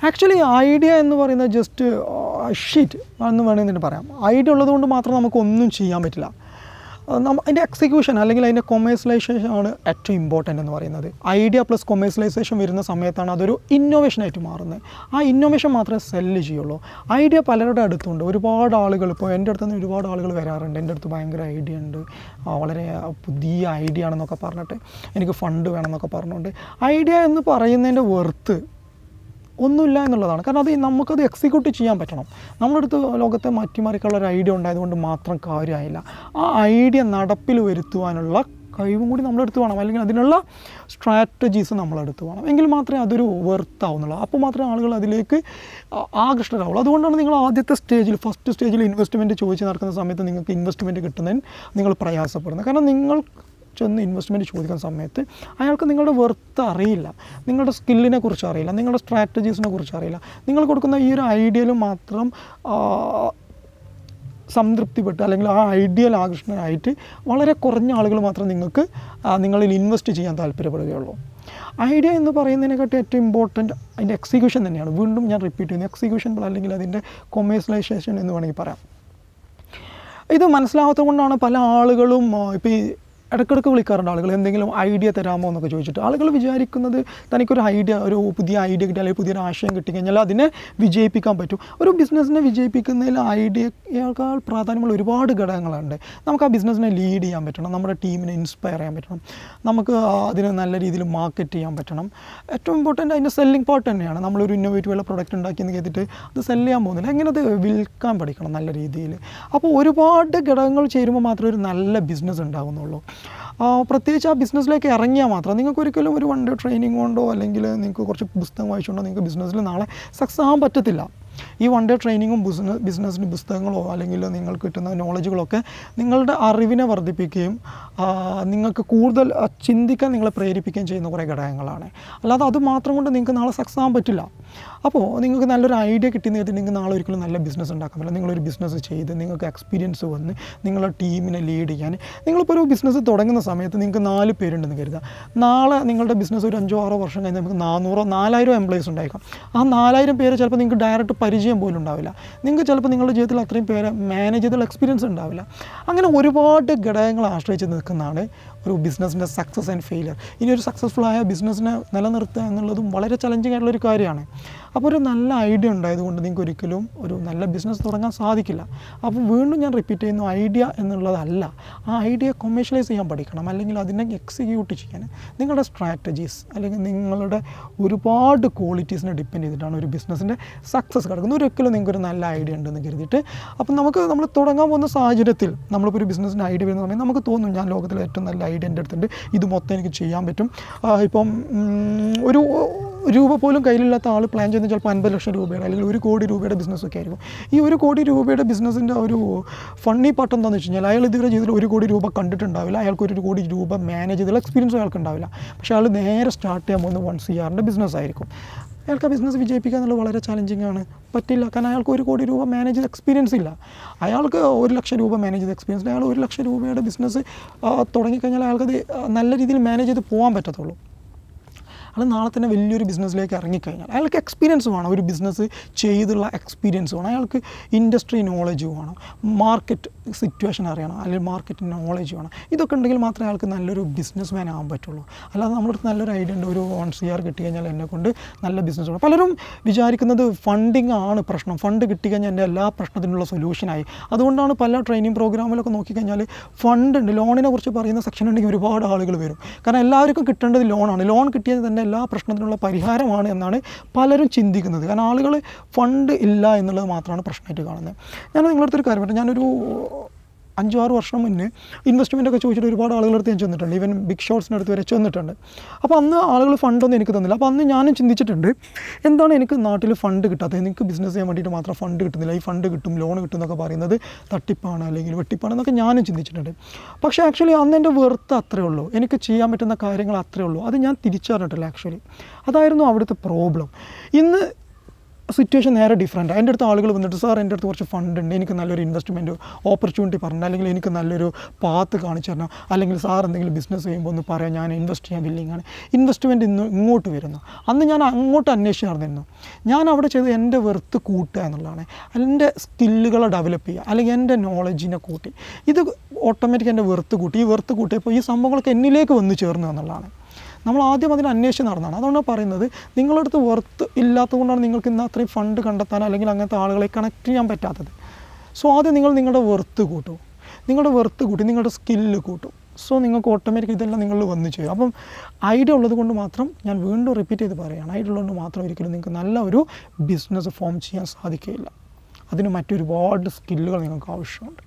Actually idea എന്ന് പറയുന്നത് just sheet എന്ന് വേണമെങ്കിൽ പറയാം. ഐഡിയ ഉള്ളതുകൊണ്ട് മാത്രം നമുക്കൊന്നും ചെയ്യാൻ പറ്റില്ല. അതിൻ്റെ എക്സിക്യൂഷൻ അല്ലെങ്കിൽ അതിൻ്റെ കൊമേഴ്സ്യലൈസേഷൻ ആണ് ഏറ്റവും ഇമ്പോർട്ടൻ്റ് എന്ന് പറയുന്നത്. ഐഡിയ പ്ലസ് കൊമേഴ്സ്യലൈസേഷൻ വരുന്ന സമയത്താണ് അതൊരു ഇന്നോവേഷനായിട്ട് മാറുന്നത്. ആ ഇന്നോവേഷൻ മാത്രമേ സെല്ല് ചെയ്യുള്ളൂ. ഐഡിയ പലരുടെ അടുത്തുണ്ട്. ഒരുപാട് ആളുകൾ, ഇപ്പോൾ എൻ്റെ അടുത്ത് നിന്ന് ഒരുപാട് ആളുകൾ വരാറുണ്ട്. എൻ്റെ അടുത്ത് ഭയങ്കര ഐഡിയ ഉണ്ട്, വളരെ പുതിയ ഐഡിയ ആണെന്നൊക്കെ പറഞ്ഞിട്ട്, എനിക്ക് ഫണ്ട് വേണമെന്നൊക്കെ പറഞ്ഞുകൊണ്ട്. ഐഡിയ എന്ന് പറയുന്നതിൻ്റെ വെർത്ത് ഒന്നുമില്ല എന്നുള്ളതാണ്. കാരണം അത് നമുക്കത് എക്സിക്യൂട്ട് ചെയ്യാൻ പറ്റണം. നമ്മുടെ അടുത്ത് ലോകത്തെ മാറ്റിമറിക്കാനുള്ള ഒരു ഐഡിയ ഉണ്ടായതുകൊണ്ട് മാത്രം കാര്യമായില്ല. ആ ഐഡിയ നടപ്പിൽ വരുത്തുവാനുള്ള കഴിവും കൂടി നമ്മളെടുത്ത് വേണം, അല്ലെങ്കിൽ അതിനുള്ള സ്ട്രാറ്റജീസ് നമ്മളെടുത്ത് വേണം. എങ്കിൽ മാത്രമേ അതൊരു വെർത്താവുന്നുള്ളൂ. അപ്പോൾ മാത്രമേ ആളുകൾ അതിലേക്ക് ആകൃഷ്ടരാവുള്ളൂ. അതുകൊണ്ടാണ് നിങ്ങൾ ആദ്യത്തെ സ്റ്റേജിൽ, ഫസ്റ്റ് സ്റ്റേജിൽ ഇൻവെസ്റ്റ്മെൻറ്റ് ചോദിച്ച് നടക്കുന്ന സമയത്ത് നിങ്ങൾക്ക് ഇൻവെസ്റ്റ്മെൻറ്റ് കിട്ടുന്നതിന് നിങ്ങൾ പ്രയാസപ്പെടുന്നത്. കാരണം നിങ്ങൾ ചെന്ന് ഇൻവെസ്റ്റ്മെൻറ്റ് ചോദിക്കുന്ന സമയത്ത് അയാൾക്ക് നിങ്ങളുടെ വെർത്ത് അറിയില്ല, നിങ്ങളുടെ സ്കില്ലിനെ കുറിച്ച് അറിയില്ല, നിങ്ങളുടെ സ്ട്രാറ്റജീസിനെ കുറിച്ച് അറിയില്ല. നിങ്ങൾ കൊടുക്കുന്ന ഈ ഒരു ഐഡിയയിൽ മാത്രം സംതൃപ്തിപ്പെട്ട് അല്ലെങ്കിൽ ആ ഐഡിയൽ ആകർഷണമായിട്ട് വളരെ കുറഞ്ഞ ആളുകൾ മാത്രം നിങ്ങളിൽ ഇൻവെസ്റ്റ് ചെയ്യാൻ താല്പര്യപ്പെടുകയുള്ളൂ. ഐഡിയ എന്ന് പറയുന്നതിനെക്കാട്ടി ഏറ്റവും ഇമ്പോർട്ടൻറ്റ് അതിൻ്റെ എക്സിക്യൂഷൻ തന്നെയാണ്. വീണ്ടും ഞാൻ റിപ്പീറ്റ് ചെയ്യുന്നു, എക്സിക്യൂഷൻ അല്ലെങ്കിൽ അതിൻ്റെ കൊമേഴ്സ്യലൈസേഷൻ എന്ന് വേണമെങ്കിൽ പറയാം. ഇത് മനസ്സിലാവാത്തത് കൊണ്ടാണ് പല ആളുകളും ഇപ്പോൾ ഈ ഇടയ്ക്കിടയ്ക്ക് വിളിക്കാറുണ്ട് ആളുകൾ, എന്തെങ്കിലും ഐഡിയ തരാമോ എന്നൊക്കെ ചോദിച്ചിട്ട്. ആളുകൾ വിചാരിക്കുന്നത് തനിക്കൊരു ഐഡിയ, ഒരു പുതിയ ഐഡിയ കിട്ടി അല്ലെങ്കിൽ പുതിയൊരു ആശയം കിട്ടിക്കഴിഞ്ഞാൽ അതിനെ വിജയിപ്പിക്കാൻ പറ്റും. ഒരു ബിസിനസ്സിനെ വിജയിപ്പിക്കുന്നതിൽ ഐഡിയയേക്കാൾ പ്രാധാന്യമുള്ള ഒരുപാട് ഘടകങ്ങളുണ്ട്. നമുക്ക് ആ ബിസിനസ്സിനെ ലീഡ് ചെയ്യാൻ പറ്റണം, നമ്മുടെ ടീമിനെ ഇൻസ്പയർ ചെയ്യാൻ പറ്റണം, നമുക്ക് അതിനെ നല്ല രീതിയിൽ മാർക്കറ്റ് ചെയ്യാൻ പറ്റണം. ഏറ്റവും ഇമ്പോർട്ടൻ്റ് അതിൻ്റെ സെല്ലിംഗ് പാർട്ട് തന്നെയാണ്. നമ്മളൊരു ഇന്നോവേറ്റീവുള്ള പ്രൊഡക്റ്റ് ഉണ്ടാക്കിയെന്ന് കേട്ടിട്ട് അത് സെല്ല് ചെയ്യാൻ പോകുന്നില്ല, എങ്ങനെ അത് വിൽക്കാൻ പഠിക്കണം നല്ല രീതിയിൽ. അപ്പോൾ ഒരുപാട് ഘടകങ്ങൾ ചേരുമ്പോൾ മാത്രമേ ഒരു നല്ല ബിസിനസ് ഉണ്ടാകുന്നുള്ളൂ. പ്രത്യേകിച്ച് ആ ബിസിനസ്സിലേക്ക് ഇറങ്ങിയാൽ മാത്രം നിങ്ങൾക്കൊരിക്കലും ഒരു 1 day ട്രെയിനിങ് കൊണ്ടോ അല്ലെങ്കിൽ നിങ്ങൾക്ക് കുറച്ച് പുസ്തകം വായിച്ചുകൊണ്ടോ നിങ്ങൾക്ക് ബിസിനസ്സിൽ നാളെ സക്സസ് ആകാൻ പറ്റത്തില്ല. ഈ 1 day ട്രെയിനിങ്ങും ബിസിനസ്സിന് പുസ്തകങ്ങളോ അല്ലെങ്കിൽ നിങ്ങൾക്ക് കിട്ടുന്ന നോളജുകളൊക്കെ നിങ്ങളുടെ അറിവിനെ വർദ്ധിപ്പിക്കുകയും നിങ്ങൾക്ക് കൂടുതൽ ചിന്തിക്കാൻ നിങ്ങളെ പ്രേരിപ്പിക്കുകയും ചെയ്യുന്ന കുറേ ഘടകങ്ങളാണ്. അല്ലാതെ അത് മാത്രം കൊണ്ട് നിങ്ങൾക്ക് നാളെ സക്സസ് ആകാൻ പറ്റില്ല. അപ്പോൾ നിങ്ങൾക്ക് നല്ലൊരു ഐഡിയ കിട്ടിയെന്ന് കരുതി നിങ്ങൾക്ക് നാളെ ഒരിക്കലും നല്ല ബിസിനസ് ഉണ്ടാക്കാൻ പറ്റില്ല. നിങ്ങളൊരു ബിസിനസ് ചെയ്ത് നിങ്ങൾക്ക് എക്സ്പീരിയൻസ് വന്ന് നിങ്ങളുടെ ടീമിനെ ലീഡ് ചെയ്യാൻ, നിങ്ങളിപ്പോൾ ഒരു ബിസിനസ് തുടങ്ങുന്ന സമയത്ത് നിങ്ങൾക്ക് 4 പേരുണ്ടെന്ന് കരുതുക. നാളെ നിങ്ങളുടെ ബിസിനസ് ഒരു 5-6 വർഷം കഴിഞ്ഞ് നമുക്ക് 400-4000 എംപ്ലോയീസ് ഉണ്ടായിരിക്കാം. ആ 4000 പേര് ചിലപ്പോൾ നിങ്ങൾക്ക് ഡയറക്റ്റ് പരിചയം പോലും ഉണ്ടാവില്ല. നിങ്ങൾക്ക് ചിലപ്പോൾ നിങ്ങളുടെ ജീവിതത്തിൽ അത്രയും പേരെ മാനേജ് ചെയ്തുള്ള എക്സ്പീരിയൻസ് ഉണ്ടാവില്ല. അങ്ങനെ ഒരുപാട് ഘടകങ്ങൾ ആശ്രയിച്ച് നിൽക്കുന്നതാണ് ഒരു ബിസിനസ്സിൻ്റെ സക്സസ് ആൻഡ് ഫെയിലിയർ. ഇനി ഒരു സക്സസ്ഫുള്ളായ ബിസിനസ്സിനെ നിലനിർത്തുക എന്നുള്ളതും വളരെ ചലഞ്ചിങ് ആയിട്ടുള്ളൊരു കാര്യമാണ്. അപ്പോൾ ഒരു നല്ല ഐഡിയ ഉണ്ടായതുകൊണ്ട് നിങ്ങൾക്ക് ഒരിക്കലും ഒരു നല്ല ബിസിനസ് തുടങ്ങാൻ സാധിക്കില്ല. അപ്പോൾ വീണ്ടും ഞാൻ റിപ്പീറ്റ് ചെയ്യുന്നു, ഐഡിയ എന്നുള്ളതല്ല, ആ ഐഡിയ കൊമേഴ്ഷ്യലൈസ് ചെയ്യാൻ പഠിക്കണം, അല്ലെങ്കിൽ അതിനെ എക്സിക്യൂട്ട് ചെയ്യാൻ നിങ്ങളുടെ സ്ട്രാറ്റജീസ് അല്ലെങ്കിൽ നിങ്ങളുടെ ഒരുപാട് ക്വാളിറ്റീസിനെ ഡിപ്പെൻഡ് ചെയ്തിട്ടാണ് ഒരു ബിസിനസ്സിൻ്റെ സക്സസ് കിടക്കുന്നത്. ഒരിക്കലും നിങ്ങൾക്കൊരു നല്ല ഐഡിയ ഉണ്ടെന്ന് കരുതിയിട്ട് അപ്പോൾ നമ്മൾ തുടങ്ങാൻ പോകുന്ന സാഹചര്യത്തിൽ നമ്മളിപ്പോൾ ഒരു ബിസിനസ്സിൻ്റെ ഐഡിയ വരുന്ന സമയത്ത് നമുക്ക് തോന്നും ഞാൻ ലോകത്തിലെ ഏറ്റവും നല്ല ഐഡിയ എൻ്റെ അടുത്തുണ്ട്, ഇത് മൊത്തം എനിക്ക് ചെയ്യാൻ പറ്റും. ഇപ്പം ഒരു രൂപ പോലും കയ്യിലില്ലാത്ത ആൾ പ്ലാൻ ചെയ്യുന്നത് ചിലപ്പോൾ 50 ലക്ഷം രൂപയുടെ അല്ലെങ്കിൽ 1 കോടി രൂപയുടെ ബിസിനസ്സൊക്കെ ആയിരിക്കും. ഈ 1 കോടി രൂപയുടെ ബിസിനസ്സിൻ്റെ ഒരു ഫണ്ണി പാർട്ട് എന്താണെന്ന് വെച്ച് കഴിഞ്ഞാൽ അയാൾ ഇതുവരെ ജീവിതത്തിൽ 1 കോടി രൂപ കണ്ടിട്ടുണ്ടാവില്ല, അയാൾക്ക് 1 കോടി രൂപ മാനേജ് ചെയ്തുള്ള എക്സ്പീരിയൻസ് അയാൾക്ക് ഉണ്ടാവില്ല. പക്ഷേ അയാൾ നേരെ സ്റ്റാർട്ട് ചെയ്യാൻ പോകുന്ന 1 CRൻ്റെ ബിസിനസ്സായിരിക്കും. അയാൾക്ക് ആ ബിസിനസ് വിജയിപ്പിക്കുക എന്നുള്ളത് വളരെ ചലഞ്ചിങ് ആണ്, പറ്റില്ല. കാരണം അയാൾക്ക് 1 കോടി രൂപ മാനേജ് ചെയ്ത എക്സ്പീരിയൻസ് ഇല്ല. അയാൾക്ക് 1 ലക്ഷം രൂപ മാനേജ് ചെയ്ത എക്സ്പീരിയൻസ്, അയാൾ 1 ലക്ഷം രൂപയുടെ ബിസിനസ് തുടങ്ങിക്കഴിഞ്ഞാൽ അയാൾക്കത് നല്ല രീതിയിൽ മാനേജ് ചെയ്ത് പോകാൻ പറ്റത്തുള്ളൂ. അയാൾ നാളെ തന്നെ വലിയൊരു ബിസിനസ്സിലേക്ക് ഇറങ്ങിക്കഴിഞ്ഞാൽ അയാൾക്ക് എക്സ്പീരിയൻസ് വേണം, ഒരു ബിസിനസ് ചെയ്തുള്ള എക്സ്പീരിയൻസ് വേണം, അയാൾക്ക് ഇൻഡസ്ട്രി നോളജ് വേണം, മാർക്കറ്റ് സിറ്റുവേഷൻ അറിയണം, അല്ലെങ്കിൽ മാർക്കറ്റ് നോളജ് വേണം. ഇതൊക്കെ ഉണ്ടെങ്കിൽ മാത്രമേ അയാൾക്ക് നല്ലൊരു ബിസിനസ് മാൻ ആകാൻ പറ്റുള്ളൂ. അല്ലാതെ നമ്മുടെ നല്ലൊരു ഐഡിയ ഉണ്ട്, ഒരു 1 CR കിട്ടിക്കഴിഞ്ഞാൽ എന്നെക്കൊണ്ട് നല്ല ബിസിനസ് വേണം. പലരും വിചാരിക്കുന്നത് ഫണ്ടിങ് ആണ് പ്രശ്നം, ഫണ്ട് കിട്ടിക്കഴിഞ്ഞാൽ എൻ്റെ എല്ലാ പ്രശ്നത്തിനുള്ള സൊല്യൂഷനായി. അതുകൊണ്ടാണ് പല ട്രെയിനിങ് പ്രോഗ്രാമിലൊക്കെ നോക്കിക്കഴിഞ്ഞാൽ ഫണ്ട് ഉണ്ട്, ലോണിനെ കുറിച്ച് പറയുന്ന സെക്ഷൻ ഉണ്ടെങ്കിൽ ഒരുപാട് ആളുകൾ വരും. കാരണം എല്ലാവർക്കും കിട്ടേണ്ടത് ലോണാണ്, ലോൺ കിട്ടിയത് തന്നെ എല്ലാ പ്രശ്നത്തിനുള്ള പരിഹാരമാണ് എന്നാണ് പലരും ചിന്തിക്കുന്നത്. കാരണം ആളുകൾ ഫണ്ട് ഇല്ല എന്നുള്ളത് മാത്രമാണ് പ്രശ്നമായിട്ട് കാണുന്നത്. ഞാൻ നിങ്ങളടുത്തൊരു കാര്യം പറഞ്ഞു, ഞാനൊരു 5-6 വർഷം മുന്നേ ഇൻവെസ്റ്റ്മെൻറ്റൊക്കെ ചോദിച്ചിട്ട് ഒരുപാട് ആളുകളുടെ അടുത്ത് ഞാൻ ചെന്നിട്ടുണ്ട്, ഈവൻ ബിഗ് ഷോട്ട്സിൻ്റെ അടുത്ത് വരെ ചെന്നിട്ടുണ്ട്. അപ്പോൾ അന്ന് ആളുകൾ ഫണ്ടൊന്നും എനിക്ക് തന്നില്ല. അപ്പോൾ അന്ന് ഞാനും ചിന്തിച്ചിട്ടുണ്ട്, എന്താണ് എനിക്ക് നാട്ടിൽ ഫണ്ട് കിട്ടാത്തത്, എനിക്ക് ബിസിനസ് ചെയ്യാൻ വേണ്ടിയിട്ട് മാത്രം ഫണ്ട് കിട്ടുന്നില്ല, ഈ ഫണ്ട് കിട്ടും ലോൺ കിട്ടും എന്നൊക്കെ പറയുന്നത് തട്ടിപ്പാണ് അല്ലെങ്കിൽ വെട്ടിപ്പാണ് എന്നൊക്കെ ഞാനും ചിന്തിച്ചിട്ടുണ്ട്. പക്ഷേ ആക്ച്വലി അന്ന് എൻ്റെ വെർത്ത് അത്രയേ ഉള്ളൂ, എനിക്ക് ചെയ്യാൻ പറ്റുന്ന കാര്യങ്ങൾ അത്രയേ ഉള്ളൂ. അത് ഞാൻ തിരിച്ചറിഞ്ഞിട്ടില്ല ആക്ച്വലി. അതായിരുന്നു അവിടുത്തെ പ്രോബ്ലം. ഇന്ന് സിറ്റുവേഷൻ നേരെ ഡിഫറൻറ്റ്. എൻ്റെ അടുത്ത് ആളുകൾ വന്നിട്ട് സാർ എൻ്റെ അടുത്ത് കുറച്ച് ഫണ്ട് ഉണ്ട്, എനിക്ക് നല്ലൊരു ഇൻവെസ്റ്റ്മെൻറ്റ് ഓപ്പർച്യൂണിറ്റി പറഞ്ഞു, അല്ലെങ്കിൽ എനിക്ക് നല്ലൊരു പാത്ത് കാണിച്ചു തരണം, അല്ലെങ്കിൽ സാർ എന്തെങ്കിലും ബിസിനസ് ചെയ്യുമ്പോൾ ഒന്ന് പറയാം, ഞാൻ ഇൻവെസ്റ്റ് ചെയ്യാൻ വില്ലിങ്ങാണ്. ഇൻവെസ്റ്റ്മെൻറ്റ് ഇങ്ങോട്ട് വരുന്നു. അന്ന് ഞാൻ അങ്ങോട്ട് അന്വേഷിച്ച് നടന്നിരുന്നു. ഞാൻ അവിടെ ചെയ്ത് എൻ്റെ വെർത്ത് കൂട്ടുക എന്നുള്ളതാണ്, എൻ്റെ സ്കില്ലുകളെ ഡെവലപ്പ് ചെയ്യുക, അല്ലെങ്കിൽ എൻ്റെ നോളജിനെ കൂട്ടി. ഇത് ഓട്ടോമാറ്റിക് എൻ്റെ വെർത്ത് കൂട്ടി. ഈ വെർത്ത് കൂട്ടിയപ്പോൾ ഈ സംഭവങ്ങളൊക്കെ എന്നിലേക്ക് വന്നു ചേർന്നു എന്നുള്ളതാണ്. നമ്മൾ ആദ്യം അതിന് അന്വേഷിച്ച് നടന്നതാണ്. അതുകൊണ്ടാണ് പറയുന്നത്, നിങ്ങളുടെ അടുത്ത് വെർത്ത് ഇല്ലാത്തതുകൊണ്ടാണ് നിങ്ങൾക്ക് ഇന്ന് അത്രയും ഫണ്ട് കണ്ടെത്താൻ അല്ലെങ്കിൽ അങ്ങനത്തെ ആളുകളെ കണക്ട് ചെയ്യാൻ പറ്റാത്തത്. സോ ആദ്യം നിങ്ങൾ നിങ്ങളുടെ വെർത്ത് കൂട്ടും, നിങ്ങളുടെ വെർത്ത് കൂട്ടി നിങ്ങളുടെ സ്കില്ല് കൂട്ടും. സോ നിങ്ങൾക്ക് ഓട്ടോമാറ്റിക് ഇതെല്ലാം നിങ്ങളിൽ വന്നു ചെയ്യും. അപ്പം ഐഡിയ ഉള്ളത് കൊണ്ട് മാത്രം, ഞാൻ വീണ്ടും റിപ്പീറ്റ് ചെയ്ത് പറയുകയാണ്, ഐഡിയ ഉള്ളതുകൊണ്ട് മാത്രം ഒരിക്കലും നിങ്ങൾക്ക് നല്ല ഒരു ബിസിനസ് ഫോം ചെയ്യാൻ സാധിക്കില്ല. അതിന് മറ്റൊരുപാട് സ്കില്ലുകൾ നിങ്ങൾക്ക് ആവശ്യമുണ്ട്.